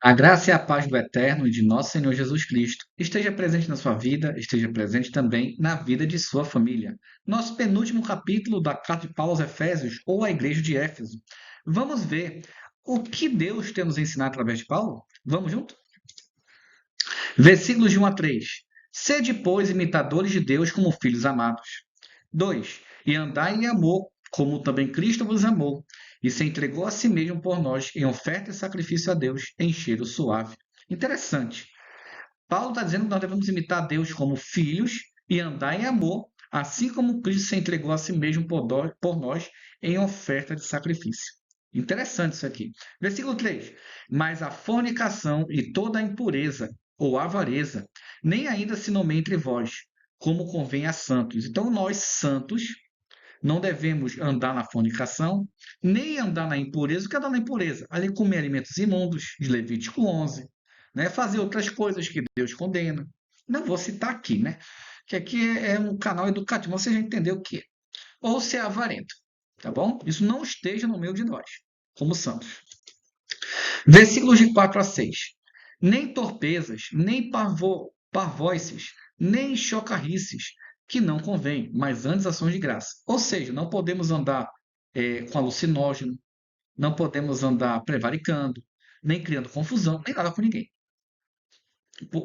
A graça e a paz do Eterno e de nosso Senhor Jesus Cristo esteja presente na sua vida, esteja presente também na vida de sua família. Nosso penúltimo capítulo da carta de Paulo aos Efésios, ou a igreja de Éfeso. Vamos ver o que Deus tem nos ensinado através de Paulo? Vamos junto? Versículos de 1 a 3. Sede, pois, imitadores de Deus como filhos amados. 2. E andai em amor, como também Cristo vos amou, e se entregou a si mesmo por nós, em oferta e sacrifício a Deus, em cheiro suave. Interessante. Paulo está dizendo que nós devemos imitar Deus como filhos e andar em amor, assim como Cristo se entregou a si mesmo por nós, em oferta de sacrifício. Interessante isso aqui. Versículo 3. Mas a fornicação e toda a impureza ou avareza, nem ainda se nomeia entre vós, como convém a santos. Então, nós, santos, não devemos andar na fornicação, nem andar na impureza. O que é andar na impureza? Ali comer alimentos imundos, de Levítico 11, né? Fazer outras coisas que Deus condena. Não vou citar aqui, né? Que aqui é um canal educativo, você já entendeu o que é. Ou ser avarento, tá bom? Isso não esteja no meio de nós, como santos. Versículos de 4 a 6. Nem torpezas, nem parvoices, nem chocarrices, que não convém, mas antes ações de graça. Ou seja, não podemos andar com alucinógeno, não podemos andar prevaricando, nem criando confusão, nem nada com ninguém.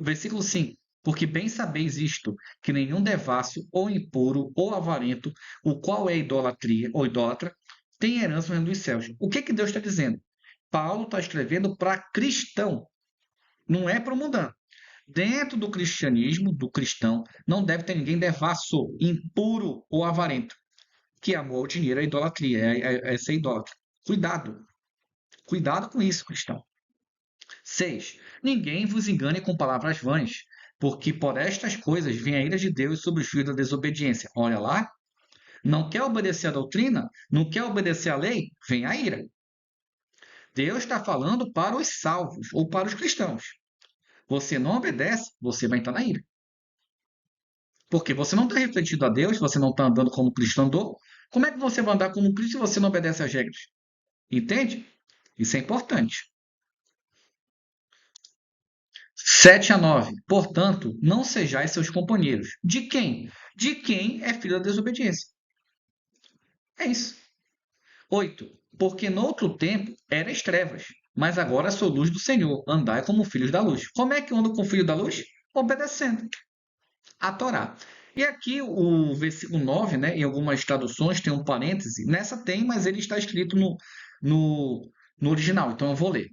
Versículo 5. Porque bem sabeis isto, que nenhum devasso, ou impuro, ou avarento, o qual é idolatria, ou idólatra, tem herança no reino dos céus. O que, que Deus está dizendo? Paulo está escrevendo para cristão, não é para o mundano. Dentro do cristianismo, do cristão, não deve ter ninguém devasso, impuro ou avarento, que amor ao dinheiro é idolatria, é ser idólatra. Cuidado, cuidado com isso, cristão. 6. Ninguém vos engane com palavras vãs, porque por estas coisas vem a ira de Deus sobre os filhos da desobediência. Olha lá, não quer obedecer a doutrina, não quer obedecer a lei, vem a ira. Deus está falando para os salvos ou para os cristãos. Você não obedece, você vai entrar na ira. Porque você não está refletindo a Deus, você não está andando como Cristo andou. Como é que você vai andar como Cristo se você não obedece às regras? Entende? Isso é importante. 7 a 9. Portanto, não sejais seus companheiros. De quem? De quem é filho da desobediência. É isso. 8. Porque noutro tempo erais trevas, mas agora sou luz do Senhor. Andai como filhos da luz. Como é que eu ando com o filho da luz? Obedecendo a Torá. E aqui o versículo 9, né, em algumas traduções tem um parêntese. Nessa tem, mas ele está escrito no, no original. Então eu vou ler.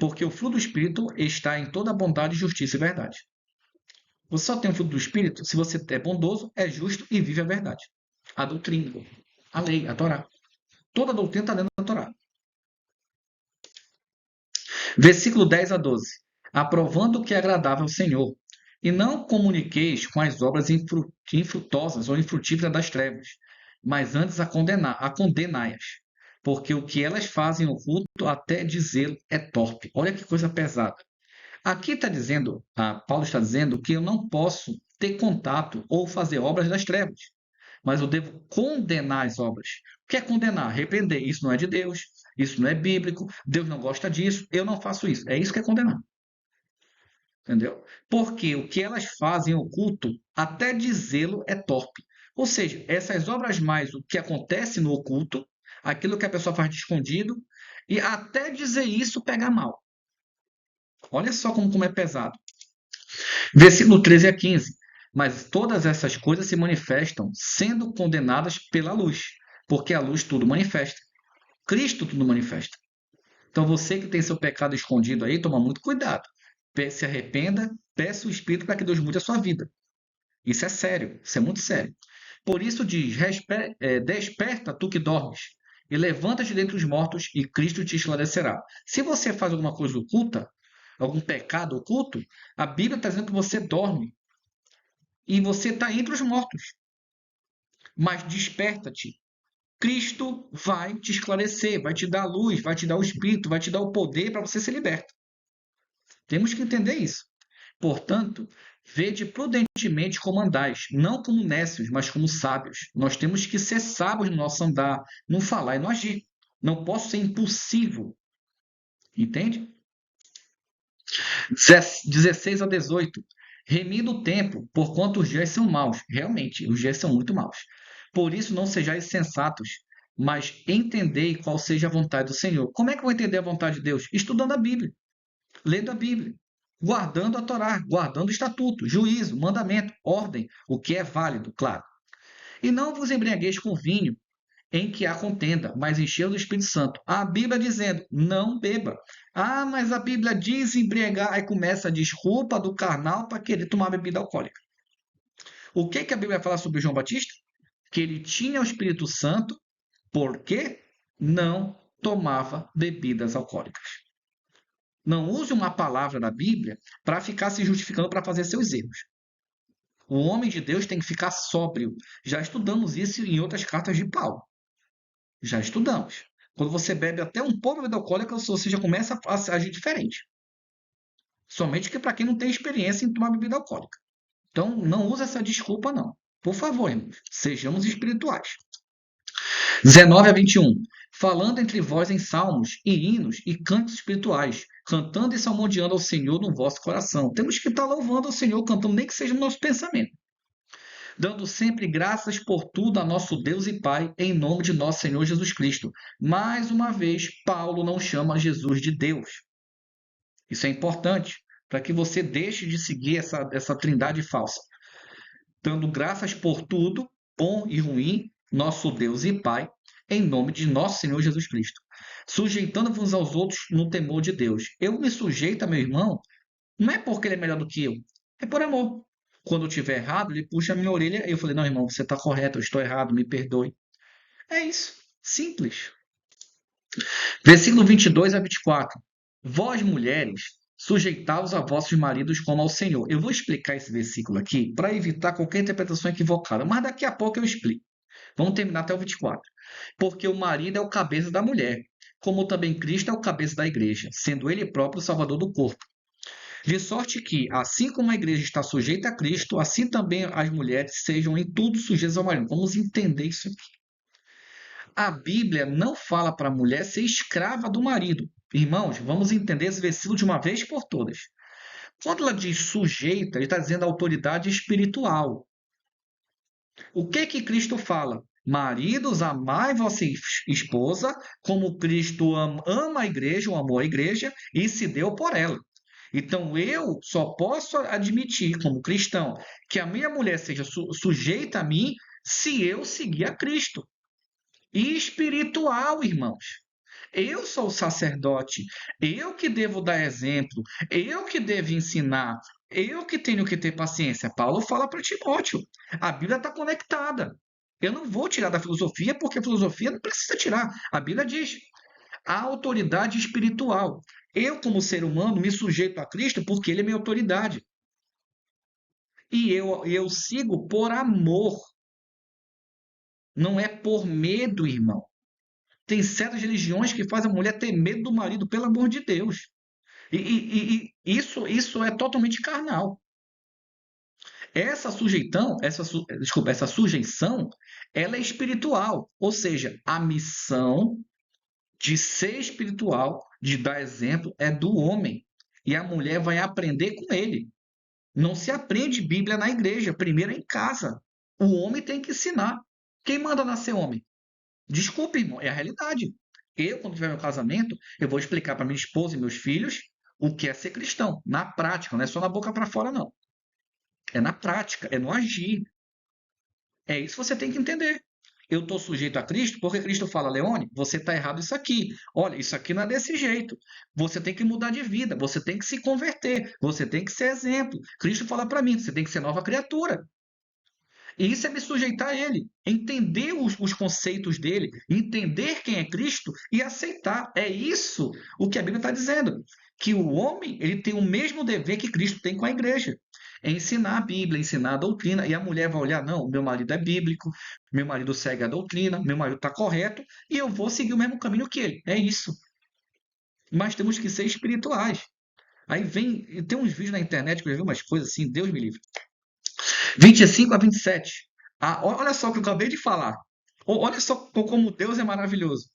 Porque o fruto do Espírito está em toda bondade, justiça e verdade. Você só tem o fruto do Espírito se você é bondoso, é justo e vive a verdade. A doutrina, a lei, a Torá. Toda a doutrina está dentro da Torá. Versículo 10 a 12. Aprovando o que é agradável ao Senhor, e não comuniqueis com as obras infrutosas ou infrutíferas das trevas, mas antes a condenai-as, porque o que elas fazem oculto até dizê-lo é torpe. Olha que coisa pesada. Aqui está dizendo, Paulo está dizendo que eu não posso ter contato ou fazer obras das trevas, mas eu devo condenar as obras. O que é condenar? Repreender. Isso não é de Deus, isso não é bíblico, Deus não gosta disso, eu não faço isso. É isso que é condenar. Entendeu? Porque o que elas fazem oculto, até dizê-lo é torpe. Ou seja, essas obras mais o que acontece no oculto, aquilo que a pessoa faz de escondido, e até dizer isso pega mal. Olha só como é pesado. Versículo 13 a 15. Mas todas essas coisas se manifestam sendo condenadas pela luz, porque a luz tudo manifesta. Cristo tudo manifesta. Então você que tem seu pecado escondido aí, toma muito cuidado. Se arrependa, peça o Espírito para que Deus mude a sua vida. Isso é sério, isso é muito sério. Por isso diz, desperta tu que dormes, e levanta-te dentre os mortos, e Cristo te esclarecerá. Se você faz alguma coisa oculta, algum pecado oculto, a Bíblia está dizendo que você dorme, e você está entre os mortos. Mas desperta-te. Cristo vai te esclarecer, vai te dar a luz, vai te dar o Espírito, vai te dar o poder para você ser liberto. Temos que entender isso. Portanto, vede prudentemente como andais, não como nécios, mas como sábios. Nós temos que ser sábios no nosso andar, no falar e no agir. Não posso ser impulsivo. Entende? 16 a 18. Remindo o tempo, porquanto os dias são maus. Realmente, os dias são muito maus. Por isso não sejais insensatos, mas entendei qual seja a vontade do Senhor. Como é que eu vou entender a vontade de Deus? Estudando a Bíblia, lendo a Bíblia, guardando a Torá, guardando o estatuto, juízo, mandamento, ordem, o que é válido, claro. E não vos embriagueis com vinho, em que há contenda, mas encheu do Espírito Santo. A Bíblia dizendo, não beba. Ah, mas a Bíblia diz embriagar. Aí começa a desculpa do carnal para querer tomar bebida alcoólica. O que, que a Bíblia fala sobre João Batista? Que ele tinha o Espírito Santo porque não tomava bebidas alcoólicas. Não use uma palavra da Bíblia para ficar se justificando para fazer seus erros. O homem de Deus tem que ficar sóbrio. Já estudamos isso em outras cartas de Paulo. Já estudamos. Quando você bebe até um pouco de bebida alcoólica, você já começa a agir diferente. Somente que para quem não tem experiência em tomar bebida alcoólica. Então, não use essa desculpa, não. Por favor, irmãos, sejamos espirituais. 19 a 21. Falando entre vós em salmos e hinos e cantos espirituais, cantando e salmodiando ao Senhor no vosso coração. Temos que estar louvando ao Senhor, cantando, nem que seja no nosso pensamento. Dando sempre graças por tudo a nosso Deus e Pai, em nome de nosso Senhor Jesus Cristo. Mais uma vez, Paulo não chama Jesus de Deus. Isso é importante, para que você deixe de seguir essa trindade falsa. Dando graças por tudo, bom e ruim, nosso Deus e Pai, em nome de nosso Senhor Jesus Cristo. Sujeitando-vos aos outros no temor de Deus. Eu me sujeito a meu irmão, não é porque ele é melhor do que eu, é por amor. Quando eu estiver errado, ele puxa a minha orelha e eu falei, não, irmão, você está correto, eu estou errado, me perdoe. É isso, simples. Versículo 22 a 24. Vós, mulheres, sujeitaos a vossos maridos como ao Senhor. Eu vou explicar esse versículo aqui para evitar qualquer interpretação equivocada, mas daqui a pouco eu explico. Vamos terminar até o 24. Porque o marido é o cabeça da mulher, como também Cristo é o cabeça da igreja, sendo ele próprio o salvador do corpo. De sorte que, assim como a igreja está sujeita a Cristo, assim também as mulheres sejam em tudo sujeitas ao marido. Vamos entender isso aqui. A Bíblia não fala para a mulher ser escrava do marido. Irmãos, vamos entender esse versículo de uma vez por todas. Quando ela diz sujeita, ele está dizendo autoridade espiritual. O que que Cristo fala? Maridos, amai vossa esposa, como Cristo ama a igreja, ou amou a igreja, e se deu por ela. Então, eu só posso admitir, como cristão, que a minha mulher seja sujeita a mim se eu seguir a Cristo. E espiritual, irmãos. Eu sou o sacerdote, eu que devo dar exemplo, eu que devo ensinar, eu que tenho que ter paciência. Paulo fala para Timóteo, a Bíblia está conectada. Eu não vou tirar da filosofia, porque a filosofia não precisa tirar. A Bíblia diz, a autoridade espiritual. Eu, como ser humano, me sujeito a Cristo porque Ele é minha autoridade. E eu sigo por amor. Não é por medo, irmão. Tem certas religiões que fazem a mulher ter medo do marido, pelo amor de Deus. E isso é totalmente carnal. Essa sujeição, ela é espiritual. Ou seja, a missão de ser espiritual, de dar exemplo, é do homem. E a mulher vai aprender com ele. Não se aprende Bíblia na igreja, primeiro é em casa. O homem tem que ensinar. Quem manda nascer homem? Desculpe, irmão, é a realidade. Eu, quando tiver meu casamento, eu vou explicar para minha esposa e meus filhos o que é ser cristão, na prática, não é só na boca para fora, não. É na prática, é no agir. É isso que você tem que entender. Eu estou sujeito a Cristo porque Cristo fala, Leone, você está errado isso aqui. Olha, isso aqui não é desse jeito. Você tem que mudar de vida, você tem que se converter, você tem que ser exemplo. Cristo fala para mim, você tem que ser nova criatura. E isso é me sujeitar a ele, entender os conceitos dele, entender quem é Cristo e aceitar. É isso o que a Bíblia está dizendo. Que o homem ele tem o mesmo dever que Cristo tem com a igreja. É ensinar a Bíblia, ensinar a doutrina. E a mulher vai olhar, não, meu marido é bíblico, meu marido segue a doutrina, meu marido está correto, e eu vou seguir o mesmo caminho que ele. É isso. Mas temos que ser espirituais. Aí tem uns vídeos na internet que eu já vi umas coisas assim, Deus me livre. 25 a 27. Olha só o que eu acabei de falar. Olha só como Deus é maravilhoso.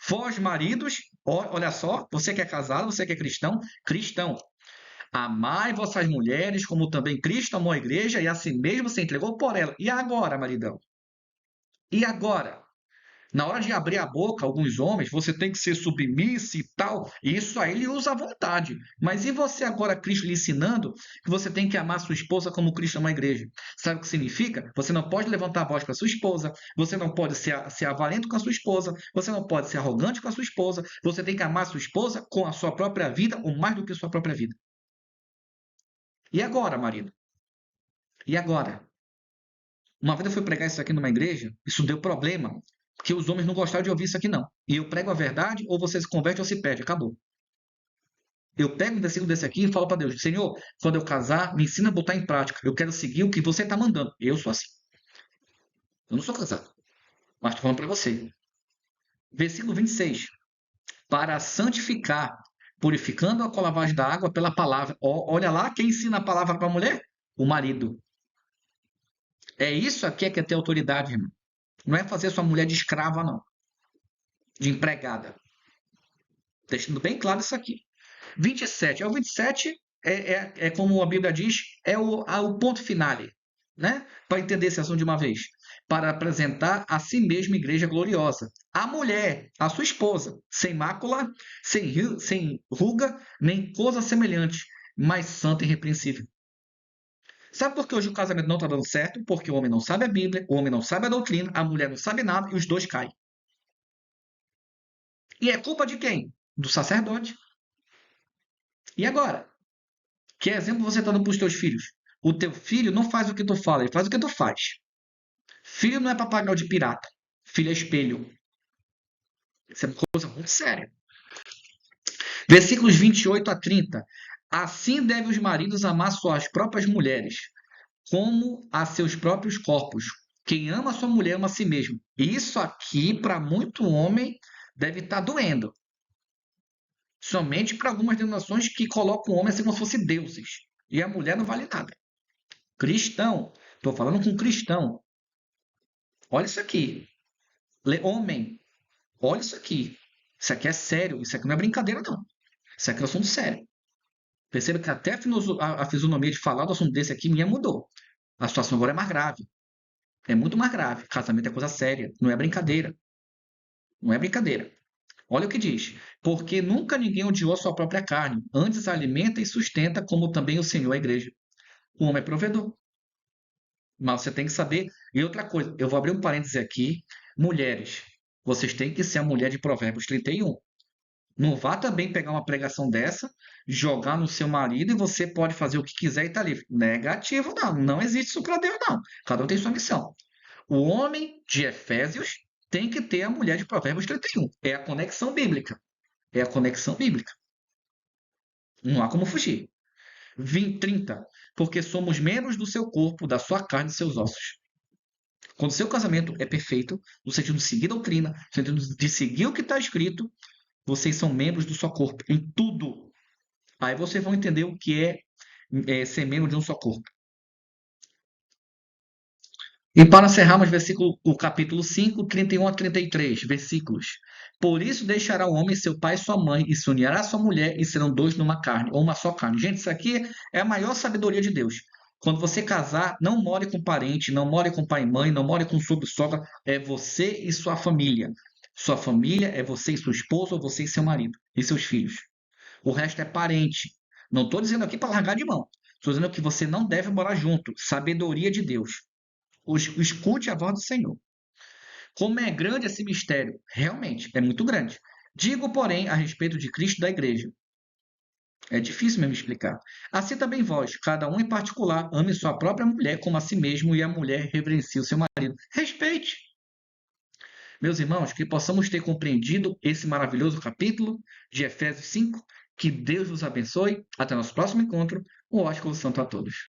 Vós, maridos, olha só, você que é casado, você que é cristão, cristão. Amai vossas mulheres, como também Cristo amou a igreja e a si mesmo se entregou por ela. E agora, maridão? E agora? Na hora de abrir a boca, alguns homens, você tem que ser submisso e tal. Isso aí ele usa à vontade. Mas e você agora, Cristo lhe ensinando que você tem que amar sua esposa como Cristo ama a igreja? Sabe o que significa? Você não pode levantar a voz para sua esposa, você não pode ser avarento com a sua esposa, você não pode ser arrogante com a sua esposa, você tem que amar sua esposa com a sua própria vida ou mais do que a sua própria vida. E agora, marido? E agora? Uma vez eu fui pregar isso aqui numa igreja, isso deu problema, porque os homens não gostaram de ouvir isso aqui não. E eu prego a verdade, ou você se converte ou se perde, acabou. Eu pego um versículo desse aqui e falo para Deus, Senhor, quando eu casar, me ensina a botar em prática. Eu quero seguir o que você está mandando. Eu sou assim. Eu não sou casado, mas estou falando para você. Versículo 26. Para santificar, purificando-a com a lavagem da água pela palavra. Olha lá, quem ensina a palavra para a mulher? O marido. É isso aqui que é ter autoridade, irmão. Não é fazer sua mulher de escrava, não. De empregada. Deixando bem claro isso aqui. 27. O 27 é como a Bíblia diz, é o ponto finale, né? Para entender esse assunto de uma vez. Para apresentar a si mesma igreja gloriosa. A mulher, a sua esposa, sem mácula, sem ruga, nem coisa semelhante, mas santa e irrepreensível. Sabe por que hoje o casamento não está dando certo? Porque o homem não sabe a Bíblia, o homem não sabe a doutrina, a mulher não sabe nada e os dois caem. E é culpa de quem? Do sacerdote. E agora? Que exemplo você está dando para os teus filhos? O teu filho não faz o que tu fala, ele faz o que tu faz. Filho não é papagaio de pirata. Filho é espelho. Isso é uma coisa muito séria. Versículos 28 a 30. Assim devem os maridos amar suas próprias mulheres, como a seus próprios corpos. Quem ama a sua mulher ama a si mesmo. Isso aqui, para muito homem, deve estar doendo. Somente para algumas denominações que colocam o homem assim como se fosse deuses. E a mulher não vale nada. Cristão. Estou falando com cristão. Olha isso aqui. Homem, olha isso aqui. Isso aqui é sério. Isso aqui não é brincadeira, não. Isso aqui é um assunto sério. Perceba que até a fisionomia de falar do assunto desse aqui minha mudou. A situação agora é mais grave. É muito mais grave. Casamento é coisa séria. Não é brincadeira. Não é brincadeira. Olha o que diz. Porque nunca ninguém odiou a sua própria carne. Antes a alimenta e sustenta, como também o Senhor a igreja. O homem é provedor. Mas você tem que saber. E outra coisa, eu vou abrir um parêntese aqui. Mulheres, vocês têm que ser a mulher de Provérbios 31. Não vá também pegar uma pregação dessa, jogar no seu marido e você pode fazer o que quiser e tá livre. Negativo, não. Não existe isso para Deus, não. Cada um tem sua missão. O homem de Efésios tem que ter a mulher de Provérbios 31. É a conexão bíblica. É a conexão bíblica. Não há como fugir. 30. Porque somos membros do seu corpo, da sua carne e dos seus ossos. Quando o seu casamento é perfeito, no sentido de seguir a doutrina, no sentido de seguir o que está escrito, vocês são membros do seu corpo, em tudo. Aí vocês vão entender o que é ser membro de um só corpo. E para encerrarmos o capítulo 5, 31 a 33, versículos. Por isso deixará o homem seu pai e sua mãe, e se unirá à sua mulher, e serão dois numa carne, ou uma só carne. Gente, isso aqui é a maior sabedoria de Deus. Quando você casar, não more com parente, não more com pai e mãe, não more com sogro e sogra, é você e sua família. Sua família é você e sua esposa, ou você e seu marido, e seus filhos. O resto é parente. Não estou dizendo aqui para largar de mão. Estou dizendo que você não deve morar junto. Sabedoria de Deus. Escute a voz do Senhor. Como é grande esse mistério? Realmente, é muito grande. Digo, porém, a respeito de Cristo e da igreja. É difícil mesmo explicar. Assim também vós, cada um em particular, ame sua própria mulher como a si mesmo e a mulher reverencie o seu marido. Respeite. Meus irmãos, que possamos ter compreendido esse maravilhoso capítulo de Efésios 5. Que Deus vos abençoe. Até nosso próximo encontro. Um ótimo santo a todos.